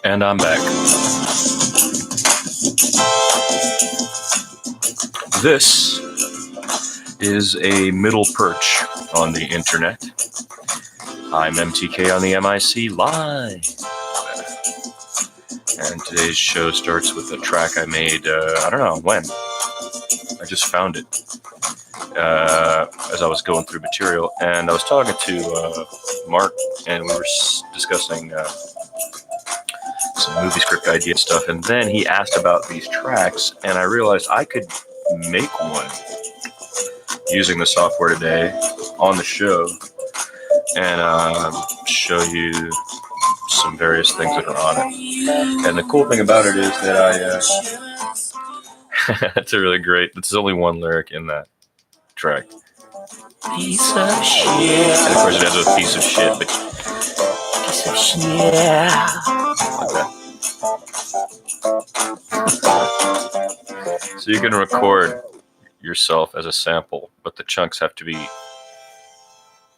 And I'm back. This is a middle perch on the internet. I'm MTK on the MIC Live. And today's show starts with a track I made, I don't know when. I just found it as I was going through material. And I was talking to Mark, and we were discussing some movie script idea stuff. And then he asked about these tracks, and I realized I could make one using the software today on the show and show you some various things that are on it. And the cool thing about it is that it's a really great, there's only one lyric in that track. Piece of shit. And of course it has a piece of shit, but piece of shit. Like that. So you can record yourself as a sample, but the chunks have to be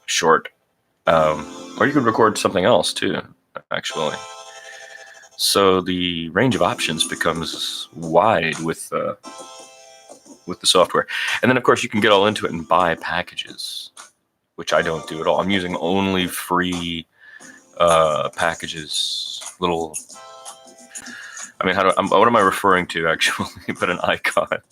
short. Or you could record something else too, actually. So the range of options becomes wide with the software. And then, of course, you can get all into it and buy packages, which I don't do at all. I'm using only free packages, little... I mean, what am I referring to, actually? Put an icon.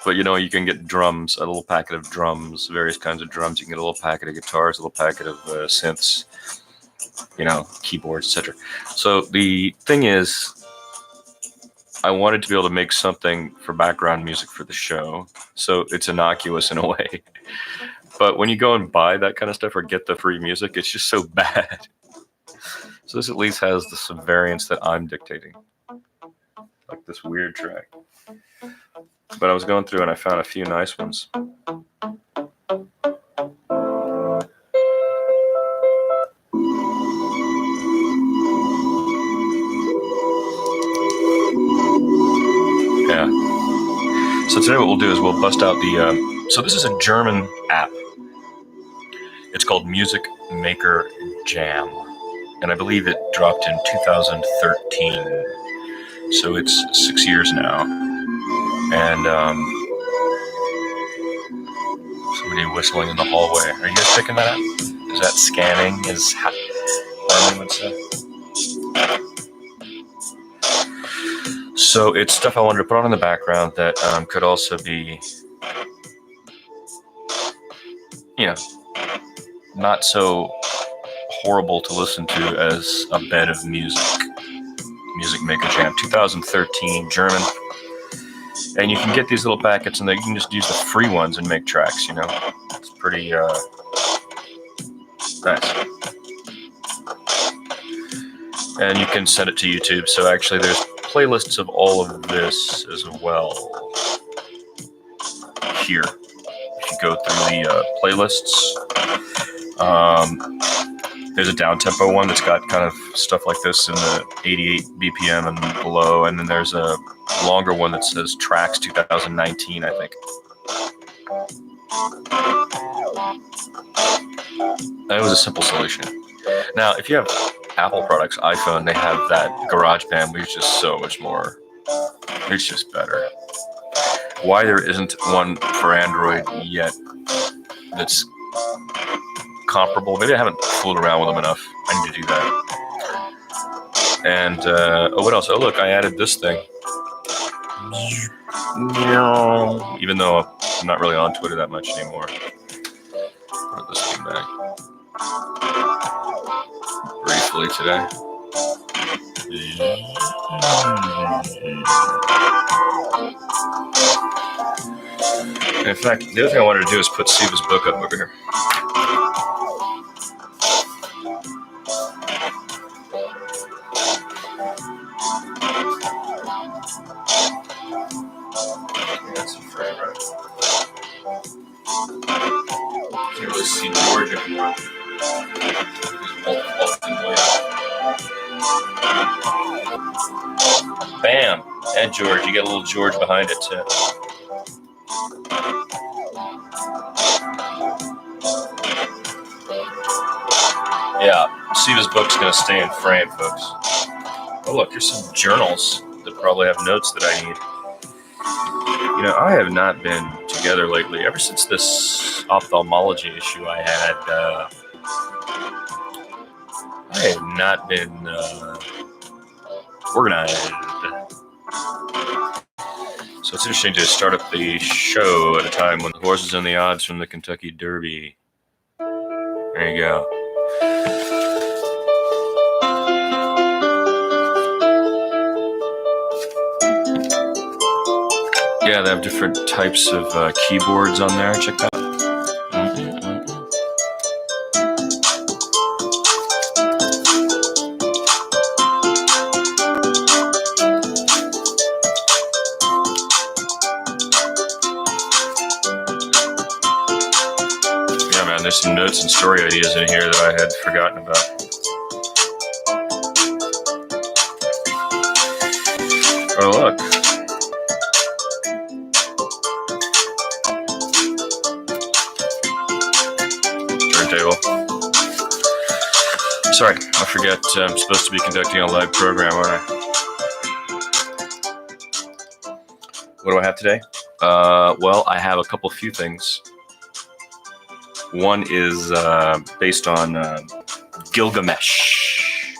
But, you can get drums, a little packet of drums, various kinds of drums. You can get a little packet of guitars, a little packet of synths, keyboards, etc. So the thing is, I wanted to be able to make something for background music for the show. So it's innocuous in a way. But when you go and buy that kind of stuff or get the free music, it's just so bad. So this at least has some variants that I'm dictating. Like this weird track. But I was going through and I found a few nice ones. Yeah. So today what we'll do is we'll bust out the... so this is a German app. It's called Music Maker Jam. And I believe it dropped in 2013. So it's 6 years now. And somebody whistling in the hallway. Are you guys picking that up? Is that scanning? Is Harmon would say? So it's stuff I wanted to put on in the background that could also be, not so horrible to listen to as a bed of music. Music Maker Jam, 2013, German. And you can get these little packets, and then you can just use the free ones and make tracks, It's pretty nice. And you can send it to YouTube. So actually there's playlists of all of this as well. Here. If you go through the playlists, there's a down-tempo one that's got kind of stuff like this in the 88 BPM and below, and then there's a longer one that says Tracks 2019, I think. That was a simple solution. Now, if you have Apple products, iPhone, they have that GarageBand, which is just so much more. It's just better. Why there isn't one for Android yet that's comparable? Maybe I haven't fooled around with them enough. I need to do that. And what else? Oh, look, I added this thing. Even though I'm not really on Twitter that much anymore. Put this thing back. Briefly today. In fact, the other thing I wanted to do is put Siva's book up over here. That's a frame, right? You can really see George anymore. Bam! And George, you got a little George behind it too. Yeah, Siva's book's gonna stay in frame, folks. Oh, look, here's some journals that probably have notes that I need. I have not been together lately. Ever since this ophthalmology issue I had, I have not been organized. So it's interesting to start up the show at a time when the horses and the odds from the Kentucky Derby. There you go. Yeah, they have different types of keyboards on there. Check that out. Yeah, man, there's some notes and story ideas in here that I had forgotten about. Oh, look. Turntable. Sorry, I forget I'm supposed to be conducting a live program, aren't I? What do I have today? Well, I have a few things. One is based on Gilgamesh.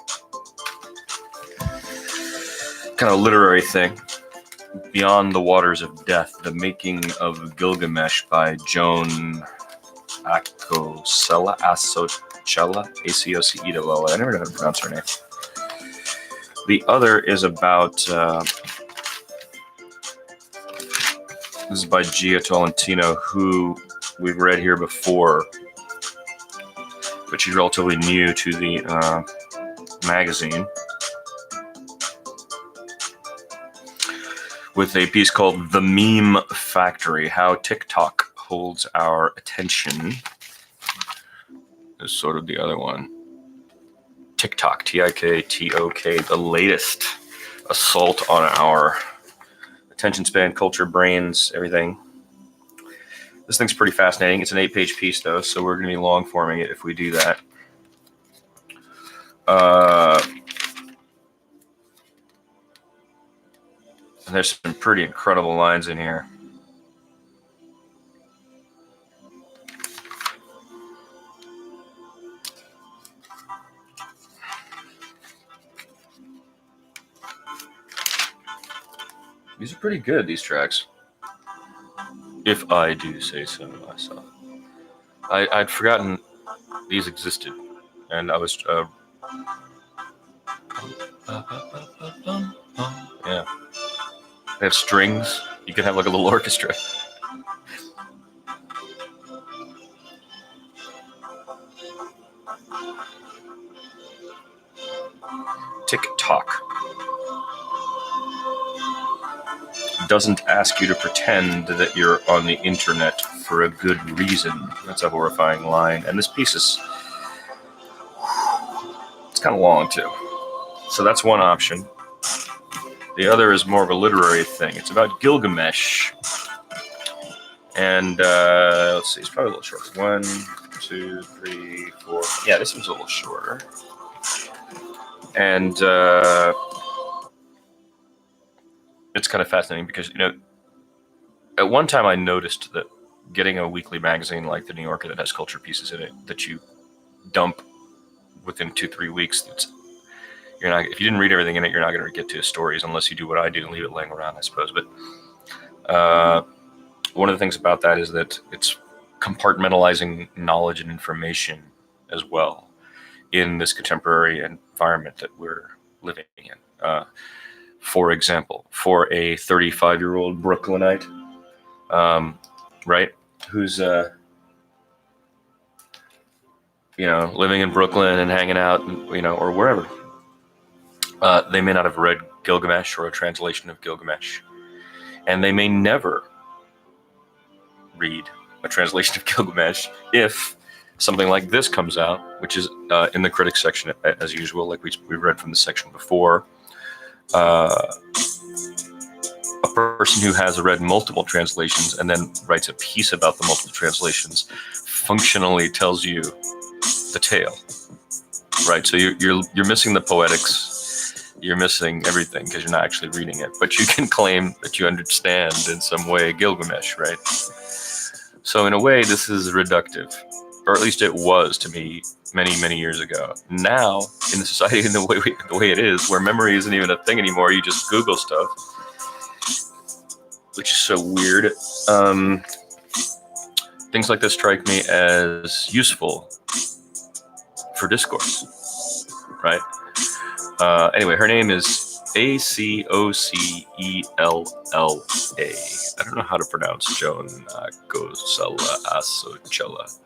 Kind of literary thing. Beyond the Waters of Death, The Making of Gilgamesh by Joan Acocella, Acocella. I never know how to pronounce her name. The other is about, this is by Gia Tolentino, who we've read here before, but she's relatively new to the magazine, with a piece called The Meme Factory, How TikTok Holds Our Attention. Is sort of the other one. TikTok, Tiktok, the latest assault on our attention span, culture, brains, everything. This thing's pretty fascinating. It's an 8-page piece, though, so we're going to be long forming it if we do that. And there's some pretty incredible lines in here. These are pretty good, these tracks. If I do say so myself. I'd forgotten these existed, and I was... yeah. They have strings. You can have like a little orchestra. TikTok doesn't ask you to pretend that you're on the internet for a good reason. That's a horrifying line. And this piece is... it's kind of long, too. So that's one option. The other is more of a literary thing. It's about Gilgamesh. And let's see, it's probably a little shorter. 1, 2, 3, 4. Yeah, this one's a little shorter. And it's kind of fascinating because, at one time I noticed that getting a weekly magazine like the New Yorker that has culture pieces in it that you dump within 2-3 weeks, you're not, if you didn't read everything in it, you're not going to get to stories unless you do what I do and leave it laying around, I suppose. But one of the things about that is that it's compartmentalizing knowledge and information as well in this contemporary environment that we're living in. For example, for a 35-year-old Brooklynite, right, who's living in Brooklyn and hanging out, or wherever. They may not have read Gilgamesh or a translation of Gilgamesh, and they may never read a translation of Gilgamesh if something like this comes out, which is in the critics section as usual, like we read from the section before. A person who has read multiple translations and then writes a piece about the multiple translations functionally tells you the tale, right? So you're missing the poetics. you're missing everything because you're not actually reading it. But you can claim that you understand in some way Gilgamesh, right? So in a way, this is reductive, or at least it was to me many, many years ago. Now, in the society, in the way it is, where memory isn't even a thing anymore, you just Google stuff, which is so weird. Things like this strike me as useful for discourse, right? Anyway, her name is Acocella. I don't know how to pronounce Joan Gosella Asocella.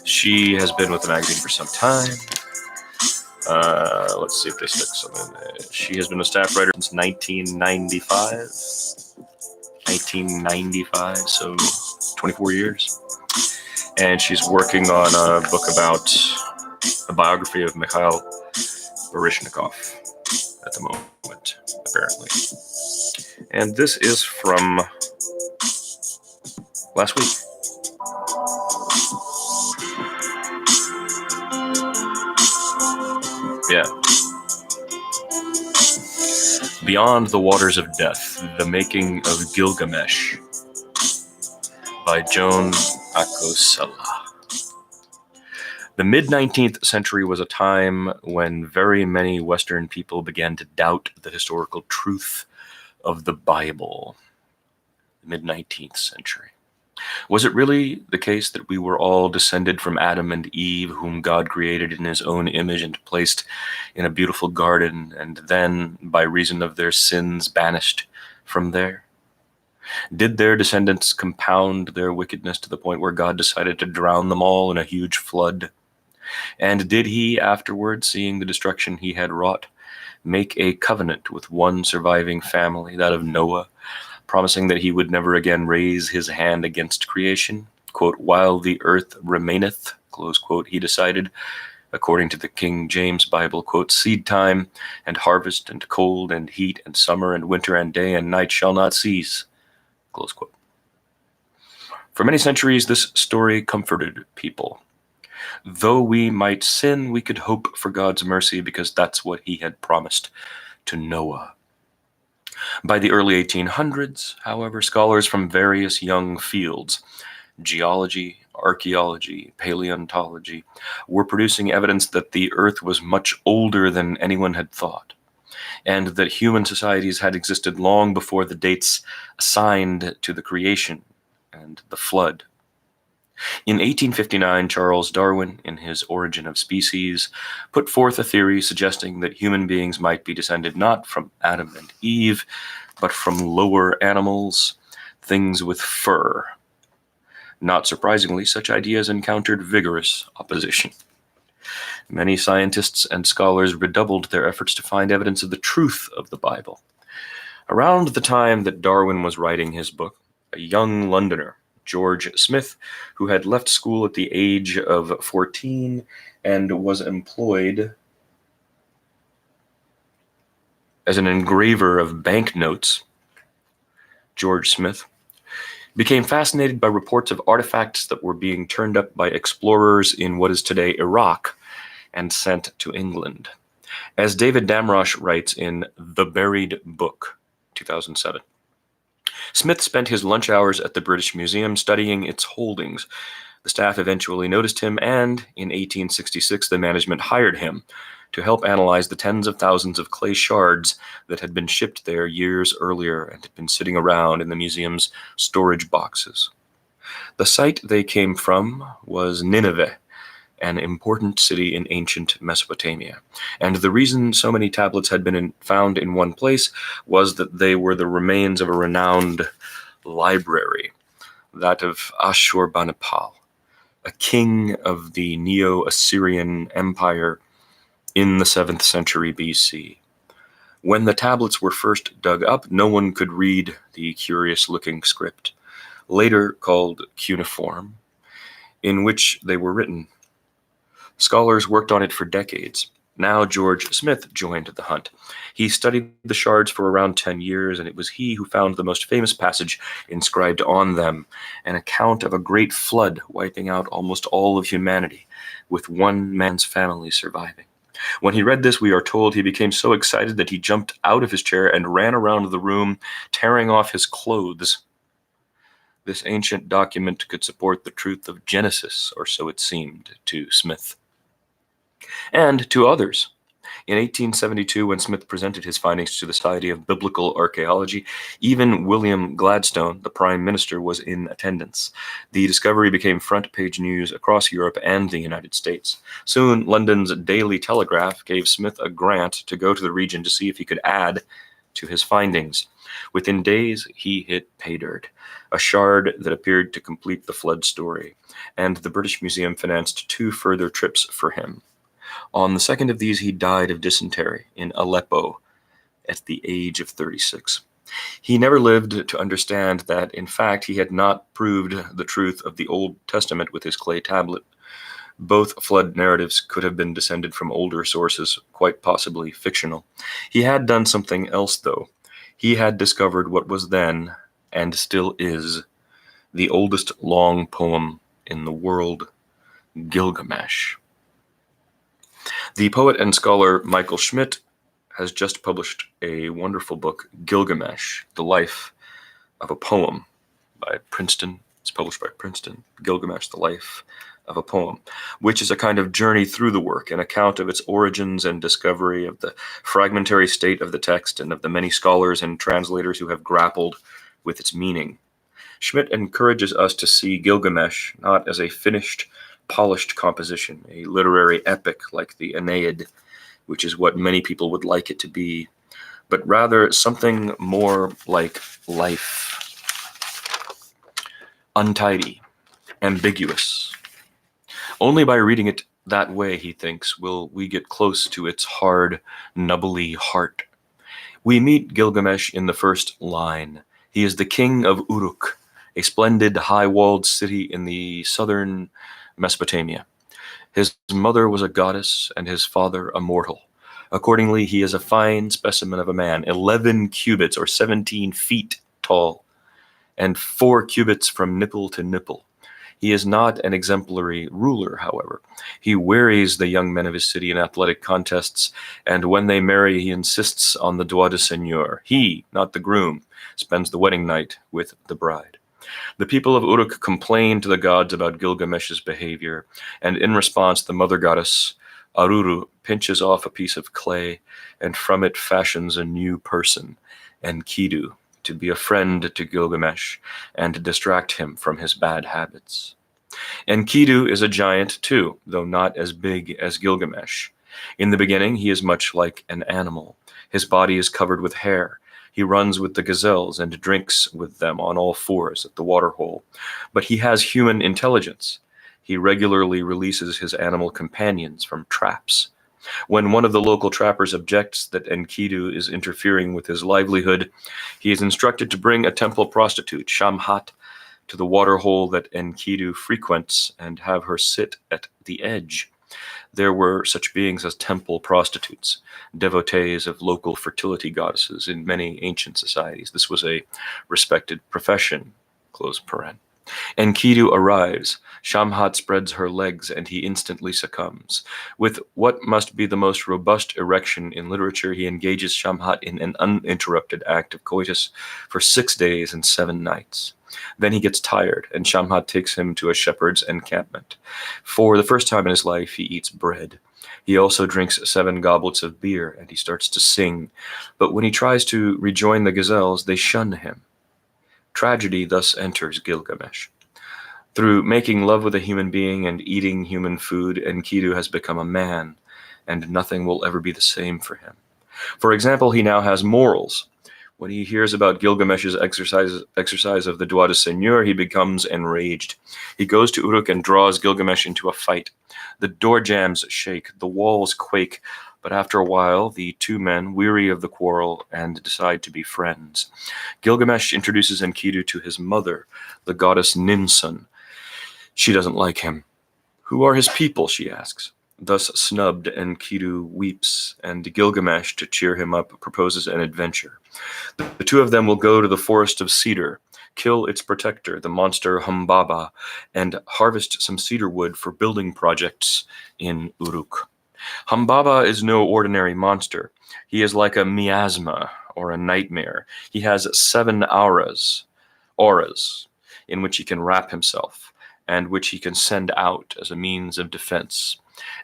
She has been with the magazine for some time. Let's see if they stick something in there. She has been a staff writer since 1995. 1995, so 24 years. And she's working on a book about a biography of Mikhail Baryshnikov at the moment, apparently. And this is from last week. Yeah. Beyond the Waters of Death, The Making of Gilgamesh by Joan Acocella. The mid-19th century was a time when very many Western people began to doubt the historical truth of the Bible. The mid-19th century. Was it really the case that we were all descended from Adam and Eve, whom God created in his own image and placed in a beautiful garden, and then, by reason of their sins, banished from there? Did their descendants compound their wickedness to the point where God decided to drown them all in a huge flood? And did he, afterward, seeing the destruction he had wrought, make a covenant with one surviving family, that of Noah, promising that he would never again raise his hand against creation? Quote, while the earth remaineth, close quote, he decided, according to the King James Bible, quote, seed time and harvest and cold and heat and summer and winter and day and night shall not cease, close quote. For many centuries, this story comforted people. Though we might sin, we could hope for God's mercy because that's what he had promised to Noah. By the early 1800s, however, scholars from various young fields, geology, archaeology, paleontology, were producing evidence that the earth was much older than anyone had thought, and that human societies had existed long before the dates assigned to the creation and the flood. In 1859, Charles Darwin, in his Origin of Species, put forth a theory suggesting that human beings might be descended not from Adam and Eve, but from lower animals, things with fur. Not surprisingly, such ideas encountered vigorous opposition. Many scientists and scholars redoubled their efforts to find evidence of the truth of the Bible. Around the time that Darwin was writing his book, a young Londoner, George Smith, who had left school at the age of 14 and was employed as an engraver of banknotes, George Smith, became fascinated by reports of artifacts that were being turned up by explorers in what is today Iraq and sent to England. As David Damrosch writes in The Buried Book, 2007, Smith spent his lunch hours at the British Museum studying its holdings. The staff eventually noticed him, and in 1866 the management hired him to help analyze the tens of thousands of clay shards that had been shipped there years earlier and had been sitting around in the museum's storage boxes. The site they came from was Nineveh, an important city in ancient Mesopotamia. And the reason so many tablets had been found in one place was that they were the remains of a renowned library, that of Ashurbanipal, a king of the Neo-Assyrian Empire in the 7th century BC. When the tablets were first dug up, no one could read the curious-looking script, later called cuneiform, in which they were written. Scholars worked on it for decades. Now George Smith joined the hunt. He studied the shards for around 10 years, and it was he who found the most famous passage inscribed on them, an account of a great flood wiping out almost all of humanity, with one man's family surviving. When he read this, we are told he became so excited that he jumped out of his chair and ran around the room, tearing off his clothes. This ancient document could support the truth of Genesis, or so it seemed to Smith. And to others. In 1872, when Smith presented his findings to the Society of Biblical Archaeology, even William Gladstone, the Prime Minister, was in attendance. The discovery became front-page news across Europe and the United States. Soon, London's Daily Telegraph gave Smith a grant to go to the region to see if he could add to his findings. Within days, he hit pay dirt, a shard that appeared to complete the flood story, and the British Museum financed 2 further trips for him. On the second of these, he died of dysentery in Aleppo at the age of 36. He never lived to understand that, in fact, he had not proved the truth of the Old Testament with his clay tablet. Both flood narratives could have been descended from older sources, quite possibly fictional. He had done something else, though. He had discovered what was then, and still is, the oldest long poem in the world, Gilgamesh. The poet and scholar Michael Schmidt has just published a wonderful book, Gilgamesh, The Life of a Poem, by Princeton. It's published by Princeton, Gilgamesh, The Life of a Poem, which is a kind of journey through the work, an account of its origins and discovery, of the fragmentary state of the text, and of the many scholars and translators who have grappled with its meaning. Schmidt encourages us to see Gilgamesh not as a finished, polished composition, a literary epic like the Aeneid, which is what many people would like it to be, but rather something more like life. Untidy, ambiguous. Only by reading it that way, he thinks, will we get close to its hard, nubbly heart. We meet Gilgamesh in the first line. He is the king of Uruk, a splendid high-walled city in the southern Mesopotamia. His mother was a goddess and his father a mortal. Accordingly, he is a fine specimen of a man, 11 cubits or 17 feet tall, and 4 cubits from nipple to nipple. He is not an exemplary ruler, however. He wearies the young men of his city in athletic contests, and when they marry, he insists on the droit de seigneur. He, not the groom, spends the wedding night with the bride. The people of Uruk complain to the gods about Gilgamesh's behavior, and in response, the mother goddess, Aruru, pinches off a piece of clay, and from it fashions a new person, Enkidu, to be a friend to Gilgamesh and to distract him from his bad habits. Enkidu is a giant too, though not as big as Gilgamesh. In the beginning, he is much like an animal. His body is covered with hair. He runs with the gazelles and drinks with them on all fours at the waterhole. But he has human intelligence. He regularly releases his animal companions from traps. When one of the local trappers objects that Enkidu is interfering with his livelihood, he is instructed to bring a temple prostitute, Shamhat, to the waterhole that Enkidu frequents and have her sit at the edge. There were such beings as temple prostitutes, devotees of local fertility goddesses in many ancient societies. This was a respected profession, close paren. Enkidu arrives. Shamhat spreads her legs, and he instantly succumbs. With what must be the most robust erection in literature, he engages Shamhat in an uninterrupted act of coitus for 6 days and 7 nights. Then he gets tired, and Shamhat takes him to a shepherd's encampment. For the first time in his life, he eats bread. He also drinks 7 goblets of beer, and he starts to sing. But when he tries to rejoin the gazelles, they shun him. Tragedy thus enters Gilgamesh. Through making love with a human being and eating human food, Enkidu has become a man, and nothing will ever be the same for him. For example, he now has morals. When he hears about Gilgamesh's exercise of the droit de seigneur, he becomes enraged. He goes to Uruk and draws Gilgamesh into a fight. The door jambs shake, the walls quake, but after a while, the 2 men weary of the quarrel and decide to be friends. Gilgamesh introduces Enkidu to his mother, the goddess Ninsun. She doesn't like him. "Who are his people?" she asks. Thus snubbed, Enkidu weeps, and Gilgamesh, to cheer him up, proposes an adventure. The 2 of them will go to the forest of cedar, kill its protector, the monster Humbaba, and harvest some cedar wood for building projects in Uruk. Humbaba is no ordinary monster. He is like a miasma or a nightmare. He has 7 auras, in which he can wrap himself, and which he can send out as a means of defense.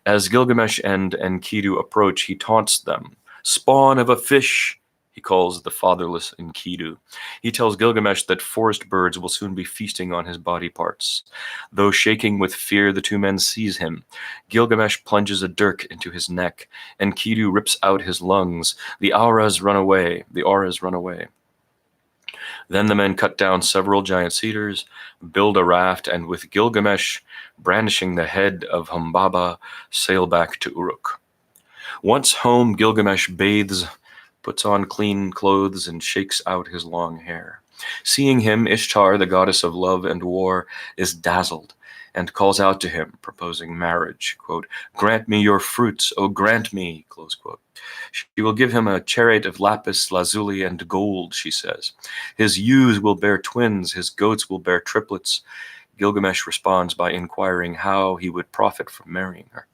As Gilgamesh and Enkidu approach, he taunts them. Spawn of a fish, he calls the fatherless Enkidu. He tells Gilgamesh that forest birds will soon be feasting on his body parts. Though shaking with fear, the two men seize him. Gilgamesh plunges a dirk into his neck. Enkidu rips out his lungs. The auras run away. Then the men cut down several giant cedars, build a raft, and with Gilgamesh brandishing the head of Humbaba, sail back to Uruk. Once home, Gilgamesh bathes, puts on clean clothes, and shakes out his long hair. Seeing him, Ishtar, the goddess of love and war, is dazzled and calls out to him, proposing marriage. Quote, "Grant me your fruits, oh grant me," close quote. She will give him a chariot of lapis lazuli and gold, she says. His ewes will bear twins, his goats will bear triplets. Gilgamesh responds by inquiring how he would profit from marrying her.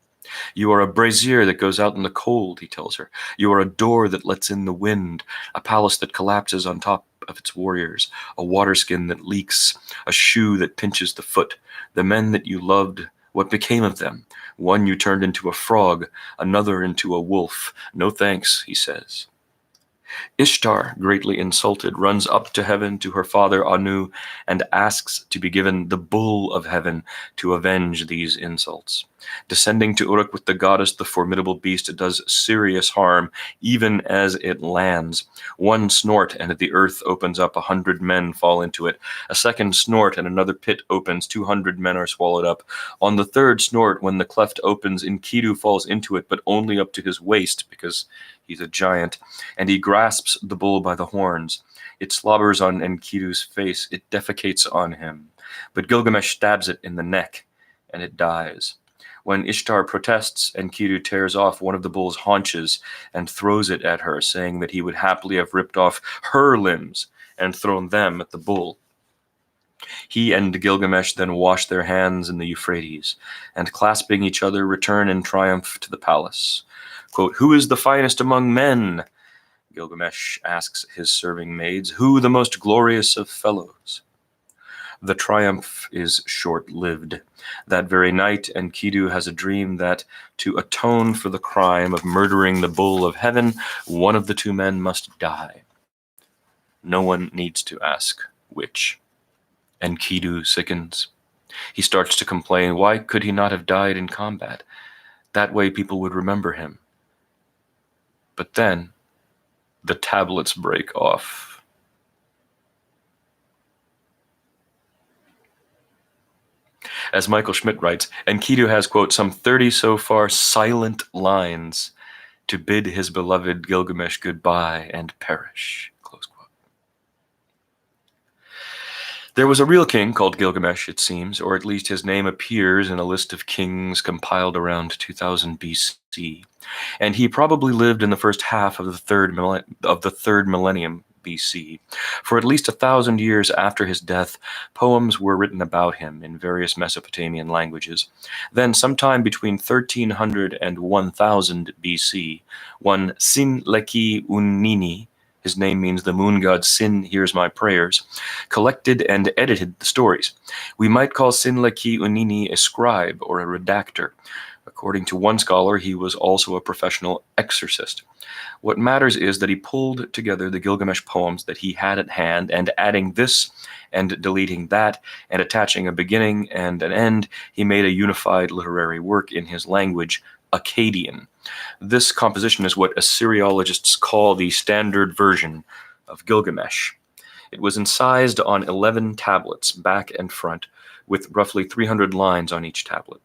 You are a brazier that goes out in the cold, he tells her. You are a door that lets in the wind, a palace that collapses on top of its warriors, a waterskin that leaks, a shoe that pinches the foot. The men that you loved, what became of them? One you turned into a frog, another into a wolf. No thanks, he says. Ishtar, greatly insulted, runs up to heaven to her father Anu and asks to be given the bull of heaven to avenge these insults. Descending to Uruk with the goddess, the formidable beast does serious harm, even as it lands. One snort and the earth opens up, 100 men fall into it. A second snort and another pit opens, 200 men are swallowed up. On the third snort, when the cleft opens, Enkidu falls into it, but only up to his waist, because he's a giant, and he grasps the bull by the horns. It slobbers on Enkidu's face. It defecates on him. But Gilgamesh stabs it in the neck, and it dies. When Ishtar protests, Enkidu tears off one of the bull's haunches and throws it at her, saying that he would happily have ripped off her limbs and thrown them at the bull. He and Gilgamesh then wash their hands in the Euphrates, and clasping each other, return in triumph to the palace. Quote, "Who is the finest among men?" Gilgamesh asks his serving maids. "Who the most glorious of fellows?" The triumph is short-lived. That very night, Enkidu has a dream that, to atone for the crime of murdering the bull of heaven, one of the two men must die. No one needs to ask which. Enkidu sickens. He starts to complain. Why could he not have died in combat? That way people would remember him. But then, the tablets break off. As Michael Schmidt writes, Enkidu has, quote, some 30 so far silent lines to bid his beloved Gilgamesh goodbye and perish, close quote. There was a real king called Gilgamesh, it seems, or at least his name appears in a list of kings compiled around 2000 BC, and he probably lived in the first half of the third millennium BC. For at least 1,000 years after his death, poems were written about him in various Mesopotamian languages. Then, sometime between 1300 and 1000 BC, one Sin-Leki Unnini, his name means the moon god Sin hears my prayers, collected and edited the stories. We might call Sin-Leki Unnini a scribe or a redactor. According to one scholar, he was also a professional exorcist. What matters is that he pulled together the Gilgamesh poems that he had at hand, and adding this and deleting that and attaching a beginning and an end, he made a unified literary work in his language, Akkadian. This composition is what Assyriologists call the standard version of Gilgamesh. It was incised on 11 tablets, back and front, with roughly 300 lines on each tablet.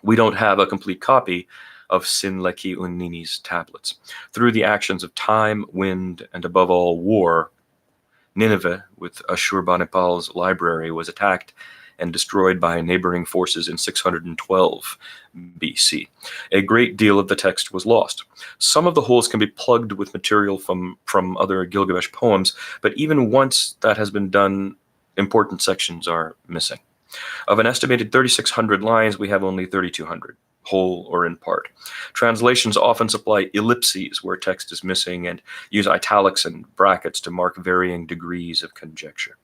We don't have a complete copy of Sin-Leki Unnini's tablets. Through the actions of time, wind, and above all war, Nineveh, with Ashurbanipal's library, was attacked and destroyed by neighboring forces in 612 BC. A great deal of the text was lost. Some of the holes can be plugged with material from other Gilgamesh poems, but even once that has been done, important sections are missing. Of an estimated 3,600 lines, we have only 3,200. whole or in part. Translations often supply ellipses where text is missing and use italics and brackets to mark varying degrees of conjecture.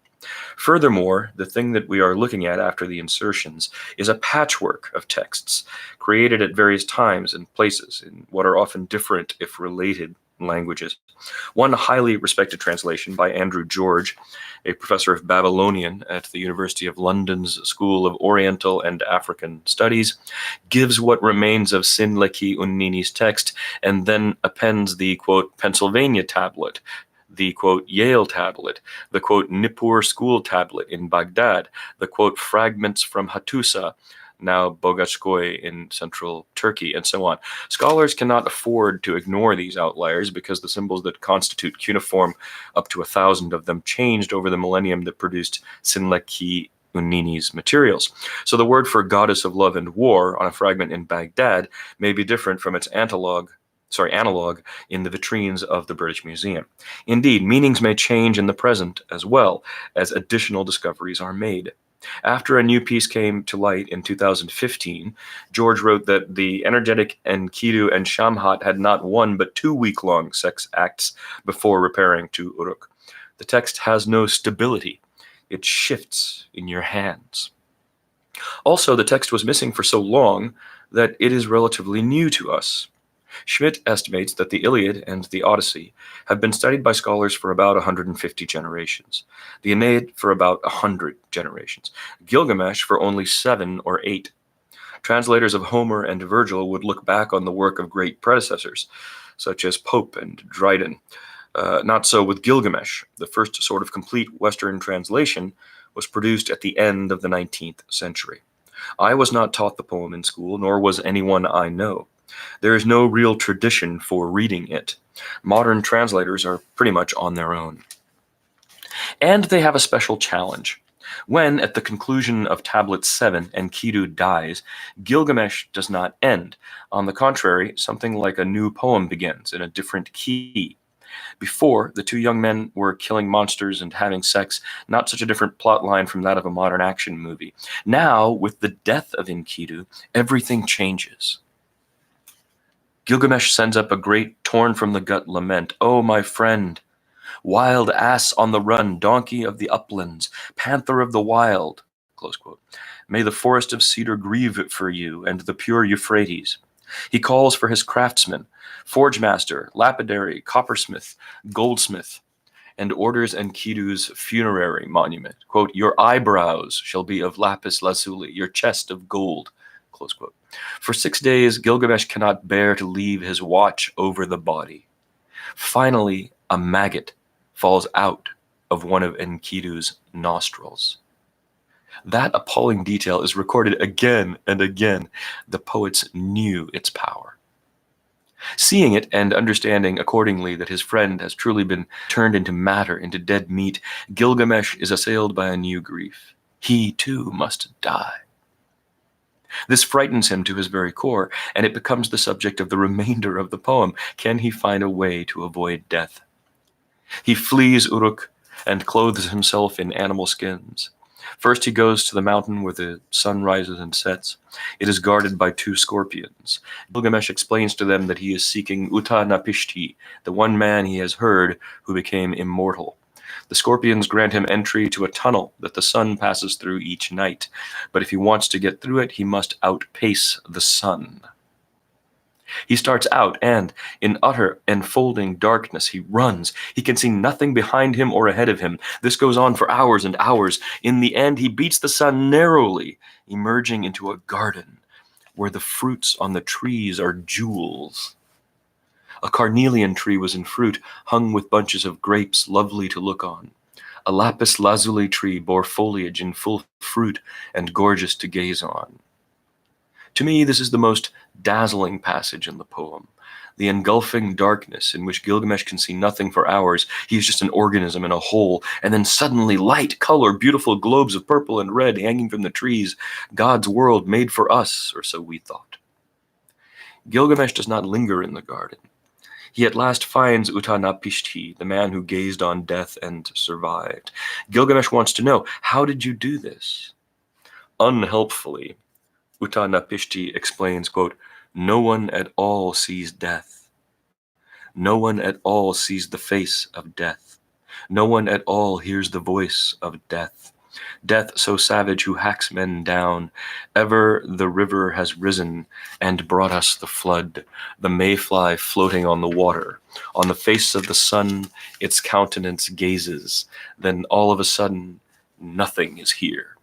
Furthermore, the thing that we are looking at after the insertions is a patchwork of texts created at various times and places in what are often different, if related, languages. One highly respected translation by Andrew George, a professor of Babylonian at the University of London's School of Oriental and African Studies, gives what remains of Sinleki Unnini's text and then appends the, quote, Pennsylvania tablet, the, quote, Yale tablet, the, quote, Nippur school tablet in Baghdad, the, quote, fragments from Hattusa, now Bogazkoy in central Turkey, and so on. Scholars cannot afford to ignore these outliers because the symbols that constitute cuneiform, up to 1,000 of them, changed over the millennium that produced Sinleki Unnini's materials. So the word for goddess of love and war on a fragment in Baghdad may be different from its analog in the vitrines of the British Museum. Indeed, meanings may change in the present as well as additional discoveries are made. After a new piece came to light in 2015, George wrote that the energetic Enkidu and Shamhat had not one but 2 week-long sex acts before repairing to Uruk. The text has no stability. It shifts in your hands. Also, the text was missing for so long that it is relatively new to us. Schmidt estimates that the Iliad and the Odyssey have been studied by scholars for about 150 generations, the Aeneid for about 100 generations, Gilgamesh for only 7 or 8. Translators of Homer and Virgil would look back on the work of great predecessors, such as Pope and Dryden. Not so with Gilgamesh. The first sort of complete Western translation was produced at the end of the 19th century. I was not taught the poem in school, nor was anyone I know. There is no real tradition for reading it. Modern translators are pretty much on their own. And they have a special challenge. When, at the conclusion of Tablet 7, Enkidu dies, Gilgamesh does not end. On the contrary, something like a new poem begins in a different key. Before, the 2 young men were killing monsters and having sex, not such a different plot line from that of a modern action movie. Now, with the death of Enkidu, everything changes. Gilgamesh sends up a great torn-from-the-gut lament. "Oh, my friend, wild ass on the run, donkey of the uplands, panther of the wild," close quote. "May the forest of cedar grieve for you and the pure Euphrates." He calls for his craftsmen, forge master, lapidary, coppersmith, goldsmith, and orders Enkidu's funerary monument. Quote, "Your eyebrows shall be of lapis lazuli, your chest of gold." Close quote. For 6 days, Gilgamesh cannot bear to leave his watch over the body. Finally, a maggot falls out of one of Enkidu's nostrils. That appalling detail is recorded again and again. The poets knew its power. Seeing it and understanding accordingly that his friend has truly been turned into matter, into dead meat, Gilgamesh is assailed by a new grief. He too must die. This frightens him to his very core, and it becomes the subject of the remainder of the poem. Can he find a way to avoid death? He flees Uruk and clothes himself in animal skins. First he goes to the mountain where the sun rises and sets. It is guarded by 2 scorpions. Gilgamesh explains to them that he is seeking Uta-Napishti, the one man he has heard who became immortal. The scorpions grant him entry to a tunnel that the sun passes through each night, but if he wants to get through it, he must outpace the sun. He starts out and, in utter enfolding darkness, he runs. He can see nothing behind him or ahead of him. This goes on for hours and hours. In the end, he beats the sun narrowly, emerging into a garden where the fruits on the trees are jewels. A carnelian tree was in fruit, hung with bunches of grapes lovely to look on. A lapis lazuli tree bore foliage in full fruit and gorgeous to gaze on. To me, this is the most dazzling passage in the poem. The engulfing darkness in which Gilgamesh can see nothing for hours. He is just an organism in a hole, and then suddenly light, color, beautiful globes of purple and red hanging from the trees. God's world made for us, or so we thought. Gilgamesh does not linger in the garden. He at last finds Uta-Napishti, the man who gazed on death and survived. Gilgamesh wants to know, how did you do this? Unhelpfully, Utanapishti explains, quote, "No one at all sees death. No one at all sees the face of death. No one at all hears the voice of death. Death so savage who hacks men down. Ever the river has risen and brought us the flood, the mayfly floating on the water. On the face of the sun its countenance gazes. Then all of a sudden, nothing is here."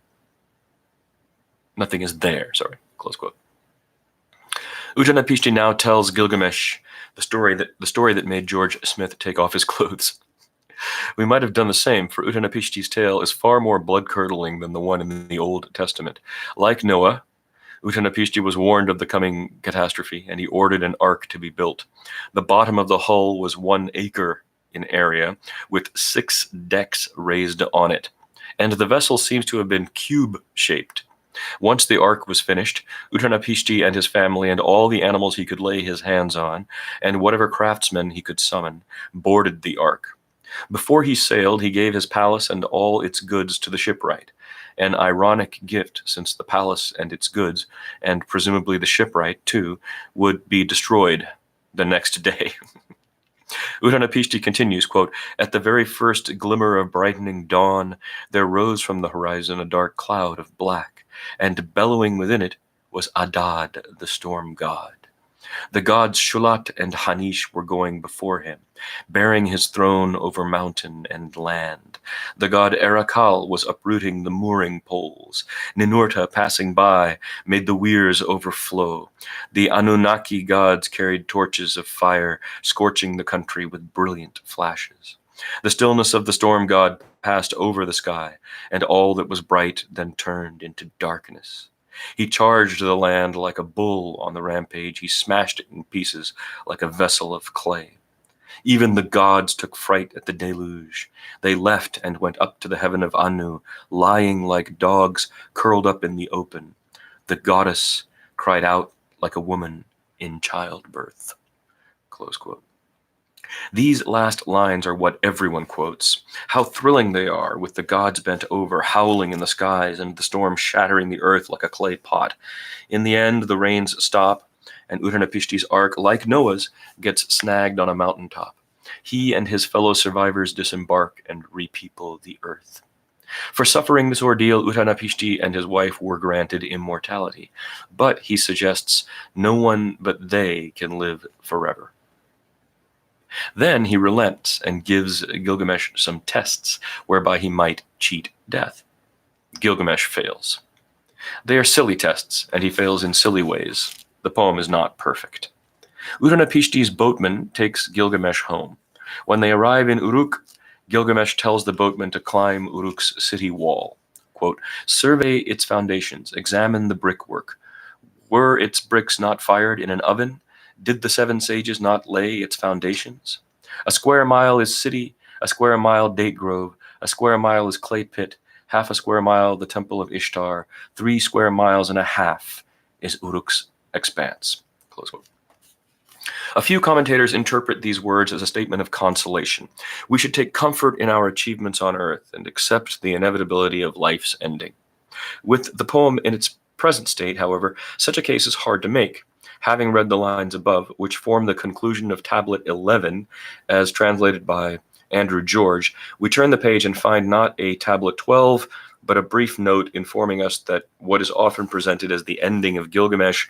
Nothing is there, sorry, close quote. Utanapishti now tells Gilgamesh the story that made George Smith take off his clothes. We might have done the same, for Utanapishti's tale is far more blood-curdling than the one in the Old Testament. Like Noah, Utanapishti was warned of the coming catastrophe, and he ordered an ark to be built. The bottom of the hull was 1 acre in area, with 6 decks raised on it, and the vessel seems to have been cube-shaped. Once the ark was finished, Utanapishti and his family and all the animals he could lay his hands on, and whatever craftsmen he could summon, boarded the ark. Before he sailed, he gave his palace and all its goods to the shipwright, an ironic gift since the palace and its goods, and presumably the shipwright too, would be destroyed the next day. Utanapishti continues, quote, "At the very first glimmer of brightening dawn, there rose from the horizon a dark cloud of black, and bellowing within it was Adad, the storm god. The gods Shulat and Hanish were going before him, bearing his throne over mountain and land. The god Erakal was uprooting the mooring poles. Ninurta, passing by, made the weirs overflow. The Anunnaki gods carried torches of fire, scorching the country with brilliant flashes. The stillness of the storm god passed over the sky, and all that was bright then turned into darkness. He charged the land like a bull on the rampage. He smashed it in pieces like a vessel of clay. Even the gods took fright at the deluge. They left and went up to the heaven of Anu, lying like dogs curled up in the open. The goddess cried out like a woman in childbirth." Close quote. These last lines are what everyone quotes. How thrilling they are, with the gods bent over, howling in the skies, and the storm shattering the earth like a clay pot. In the end, the rains stop, and Utanapishti's ark, like Noah's, gets snagged on a mountaintop. He and his fellow survivors disembark and repeople the earth. For suffering this ordeal, Utanapishti and his wife were granted immortality, but he suggests no one but they can live forever. Then he relents and gives Gilgamesh some tests whereby he might cheat death. Gilgamesh fails. They are silly tests, and he fails in silly ways. The poem is not perfect. Utanapishti's boatman takes Gilgamesh home. When they arrive in Uruk, Gilgamesh tells the boatman to climb Uruk's city wall. Quote, "Survey its foundations, examine the brickwork. Were its bricks not fired in an oven? Did the 7 sages not lay its foundations? A square mile is city, a square mile date grove, a square mile is clay pit, half a square mile the temple of Ishtar, 3 square miles and a half is Uruk's expanse." Close quote. A few commentators interpret these words as a statement of consolation. We should take comfort in our achievements on earth and accept the inevitability of life's ending. With the poem in its present state, however, such a case is hard to make. Having read the lines above, which form the conclusion of Tablet 11, as translated by Andrew George, we turn the page and find not a Tablet 12, but a brief note informing us that what is often presented as the ending of Gilgamesh,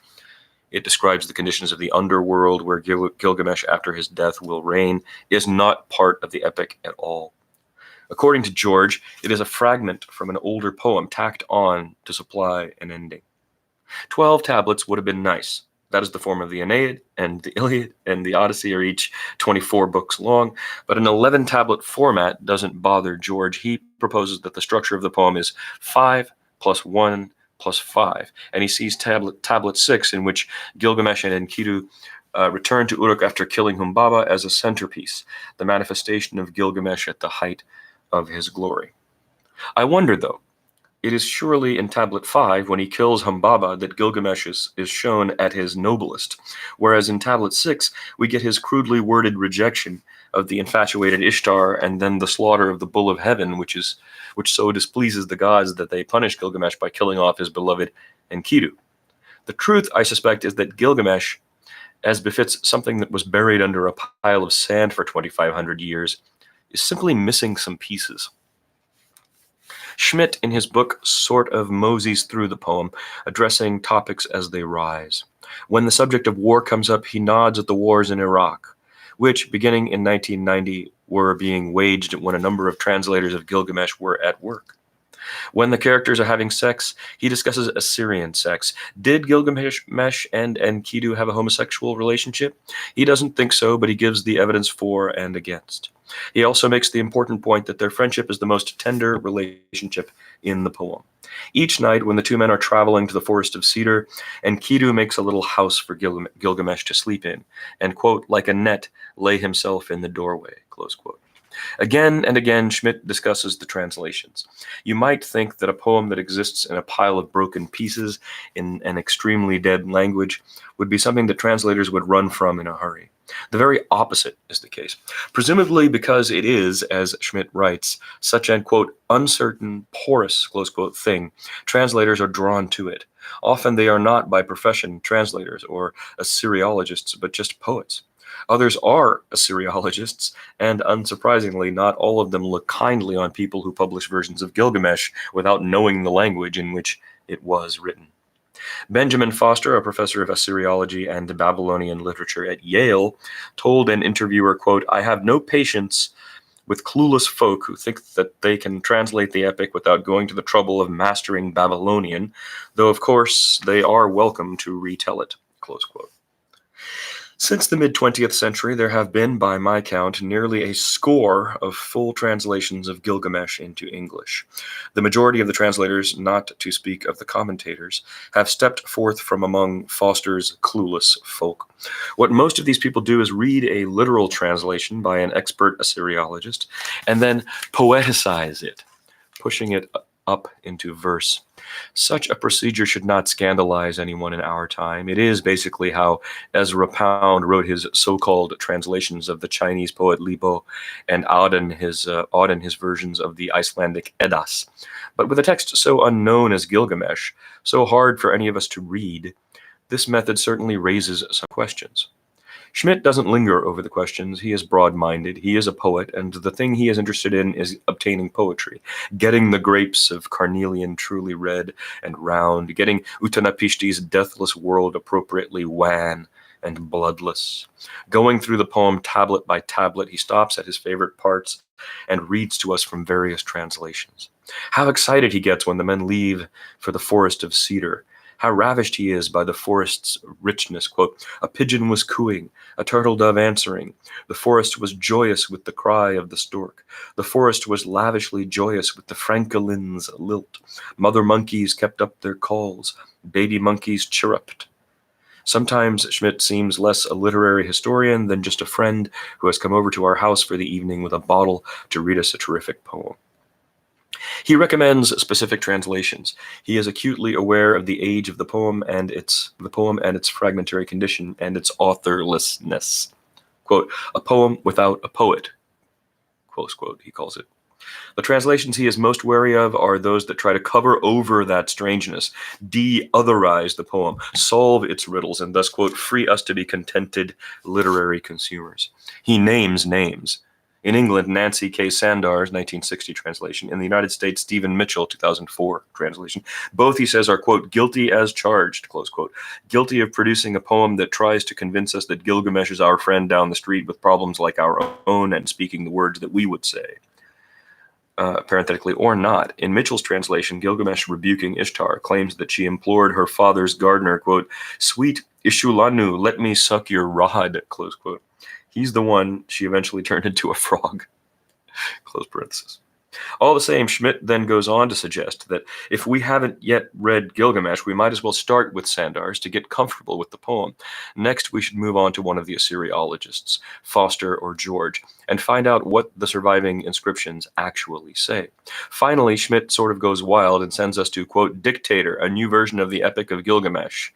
it describes the conditions of the underworld where Gilgamesh after his death will reign, is not part of the epic at all. According to George, it is a fragment from an older poem tacked on to supply an ending. 12 tablets would have been nice. That is the form of the Aeneid, and the Iliad and the Odyssey are each 24 books long, but an 11-tablet format doesn't bother George. He proposes that the structure of the poem is 5 plus 1 plus 5, and he sees tablet 6, in which Gilgamesh and Enkidu return to Uruk after killing Humbaba, as a centerpiece, the manifestation of Gilgamesh at the height of his glory. I wonder, though, it is surely in Tablet 5, when he kills Humbaba, that Gilgamesh is shown at his noblest, whereas in Tablet 6, we get his crudely worded rejection of the infatuated Ishtar, and then the slaughter of the bull of heaven, which so displeases the gods that they punish Gilgamesh by killing off his beloved Enkidu. The truth, I suspect, is that Gilgamesh, as befits something that was buried under a pile of sand for 2,500 years, is simply missing some pieces. Schmidt, in his book, sort of moseys through the poem, addressing topics as they rise. When the subject of war comes up, he nods at the wars in Iraq, which, beginning in 1990, were being waged when a number of translators of Gilgamesh were at work. When the characters are having sex, he discusses Assyrian sex. Did Gilgamesh and Enkidu have a homosexual relationship? He doesn't think so, but he gives the evidence for and against. He also makes the important point that their friendship is the most tender relationship in the poem. Each night, when the two men are traveling to the forest of cedar, Enkidu makes a little house for Gilgamesh to sleep in, and, quote, like a net, lay himself in the doorway, close quote. Again and again, Schmidt discusses the translations. You might think that a poem that exists in a pile of broken pieces in an extremely dead language would be something that translators would run from in a hurry. The very opposite is the case, presumably because it is, as Schmidt writes, such an, quote, uncertain, porous, close quote, thing. Translators are drawn to it. Often they are not by profession translators or Assyriologists, but just poets. Others are Assyriologists, and unsurprisingly, not all of them look kindly on people who publish versions of Gilgamesh without knowing the language in which it was written. Benjamin Foster, a professor of Assyriology and Babylonian literature at Yale, told an interviewer, quote, I have no patience with clueless folk who think that they can translate the epic without going to the trouble of mastering Babylonian, though of course they are welcome to retell it, close quote. Since the mid-20th century, there have been, by my count, nearly a score of full translations of Gilgamesh into English. The majority of the translators, not to speak of the commentators, have stepped forth from among Foster's clueless folk. What most of these people do is read a literal translation by an expert Assyriologist and then poeticize it, pushing it up into verse. Such a procedure should not scandalize anyone in our time. It is basically how Ezra Pound wrote his so-called translations of the Chinese poet Libo, and Auden his versions of the Icelandic Eddas. But with a text so unknown as Gilgamesh, so hard for any of us to read, this method certainly raises some questions. Schmidt doesn't linger over the questions. He is broad-minded. He is a poet, and the thing he is interested in is obtaining poetry, getting the grapes of carnelian truly red and round, getting Utanapishti's deathless world appropriately wan and bloodless. Going through the poem tablet by tablet, he stops at his favorite parts and reads to us from various translations. How excited he gets when the men leave for the forest of cedar. How ravished he is by the forest's richness, quote, a pigeon was cooing, a turtle dove answering. The forest was joyous with the cry of the stork. The forest was lavishly joyous with the francolin's lilt. Mother monkeys kept up their calls. Baby monkeys chirruped. Sometimes Schmidt seems less a literary historian than just a friend who has come over to our house for the evening with a bottle to read us a terrific poem. He recommends specific translations. He is acutely aware of the age of the poem and its fragmentary condition and its authorlessness. Quote, a poem without a poet, close quote, he calls it. The translations he is most wary of are those that try to cover over that strangeness, de-otherize the poem, solve its riddles, and thus, quote, free us to be contented literary consumers. He names names. In England, Nancy K. Sandar's 1960 translation. In the United States, Stephen Mitchell, 2004 translation. Both, he says, are, quote, guilty as charged, close quote. Guilty of producing a poem that tries to convince us that Gilgamesh is our friend down the street with problems like our own and speaking the words that we would say. Parenthetically, or not. In Mitchell's translation, Gilgamesh rebuking Ishtar claims that she implored her father's gardener, quote, sweet Ishulanu, let me suck your rod, close quote. He's the one she eventually turned into a frog, close parenthesis. All the same, Schmidt then goes on to suggest that if we haven't yet read Gilgamesh, we might as well start with Sandar's to get comfortable with the poem. Next, we should move on to one of the Assyriologists, Foster or George, and find out what the surviving inscriptions actually say. Finally, Schmidt sort of goes wild and sends us to, quote, Dictator, a new version of the Epic of Gilgamesh,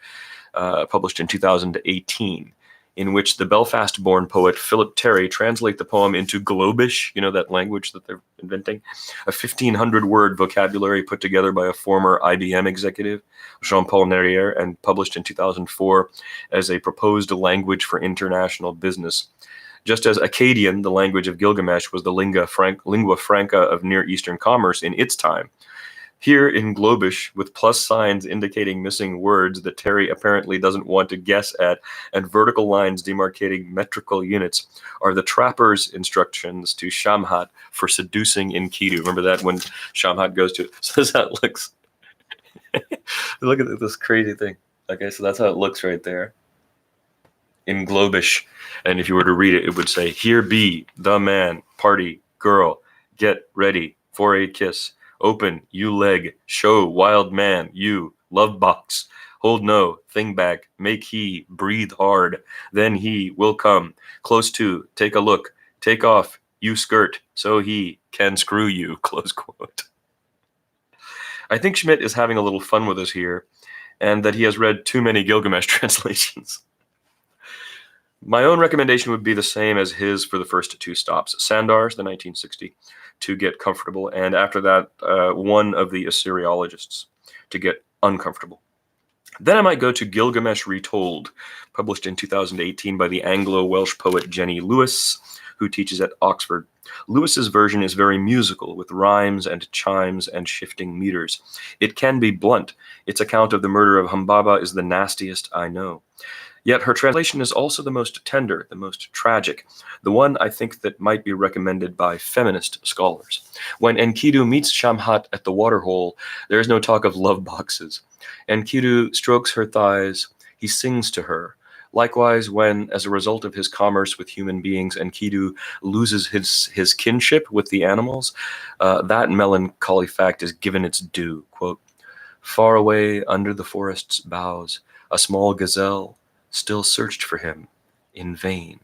published in 2018. in which the Belfast-born poet Philip Terry translate the poem into Globish, you know, that language that they're inventing, a 1,500-word vocabulary put together by a former IBM executive, Jean-Paul Nerrière, and published in 2004 as a proposed language for international business. Just as Akkadian, the language of Gilgamesh, was the lingua franca of Near Eastern commerce in its time, here in Globish, with plus signs indicating missing words that Terry apparently doesn't want to guess at, and vertical lines demarcating metrical units, are the trapper's instructions to Shamhat for seducing Enkidu. Remember that when Shamhat goes to it? So that's how it looks. Look at this crazy thing. Okay, so that's how it looks right there in Globish. And if you were to read it, it would say, "Here be the man, party, girl, get ready for a kiss. Open, you leg, show, wild man, you, love box, hold no, thing back, make he, breathe hard, then he will come, close to, take a look, take off, you skirt, so he can screw you," close quote. I think Schmidt is having a little fun with us here, and that he has read too many Gilgamesh translations. My own recommendation would be the same as his for the first two stops. Sandar's, the 1960, to get comfortable, and after that, one of the Assyriologists to get uncomfortable. Then I might go to Gilgamesh Retold, published in 2018 by the Anglo-Welsh poet Jenny Lewis, who teaches at Oxford. Lewis's version is very musical, with rhymes and chimes and shifting meters. It can be blunt. Its account of the murder of Humbaba is the nastiest I know. Yet her translation is also the most tender, the most tragic, the one I think that might be recommended by feminist scholars. When Enkidu meets Shamhat at the waterhole, there is no talk of love boxes. Enkidu strokes her thighs, he sings to her. Likewise, when, as a result of his commerce with human beings, Enkidu loses his kinship with the animals, that melancholy fact is given its due. Quote, "Far away under the forest's boughs, a small gazelle still searched for him in vain,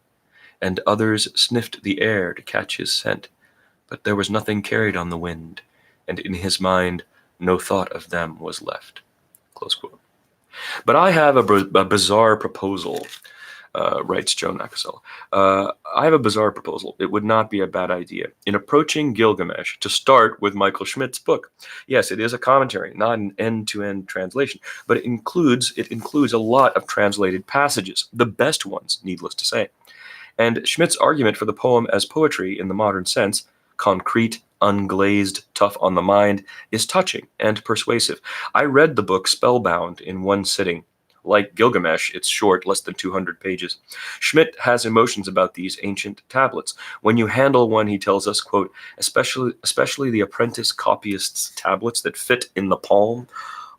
and others sniffed the air to catch his scent, but there was nothing carried on the wind, and in his mind no thought of them was left." Close quote. But I have a bizarre proposal, writes Joe Nakasel. I have a bizarre proposal. It would not be a bad idea, in approaching Gilgamesh, to start with Michael Schmidt's book. Yes, it is a commentary, not an end-to-end translation, but it includes a lot of translated passages, the best ones, needless to say. And Schmidt's argument for the poem as poetry in the modern sense, concrete, unglazed, tough on the mind, is touching and persuasive. I read the book spellbound in one sitting. Like Gilgamesh, it's short, less than 200 pages. Schmidt has emotions about these ancient tablets. When you handle one, he tells us, quote, especially the apprentice copyist's tablets that fit in the palm,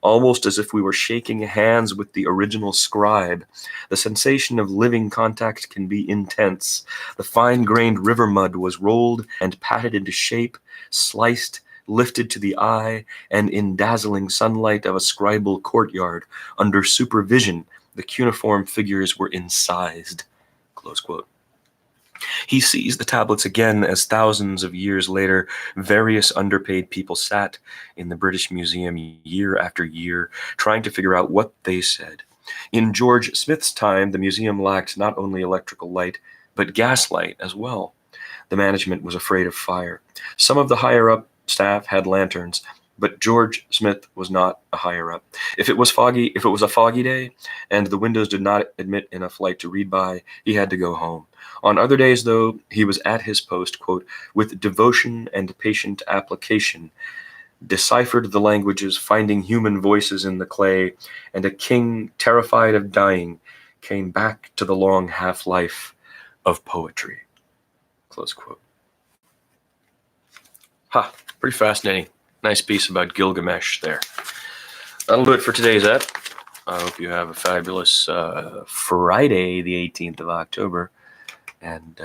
almost as if we were shaking hands with the original scribe. The sensation of living contact can be intense. The fine-grained river mud was rolled and patted into shape, sliced, lifted to the eye, and in dazzling sunlight of a scribal courtyard, under supervision, the cuneiform figures were incised. Close quote. He sees the tablets again as thousands of years later, various underpaid people sat in the British Museum year after year, trying to figure out what they said. In George Smith's time, the museum lacked not only electrical light, but gaslight as well. The management was afraid of fire. Some of the higher-up staff had lanterns, but George Smith was not a higher-up. If it was a foggy day, and the windows did not admit enough light to read by, he had to go home. On other days, though, he was at his post, quote, with devotion and patient application, deciphered the languages, finding human voices in the clay, and a king, terrified of dying, came back to the long half-life of poetry. Close quote. Ha, pretty fascinating. Nice piece about Gilgamesh there. That'll do it for today's ep. I hope you have a fabulous Friday, the 18th of October. And,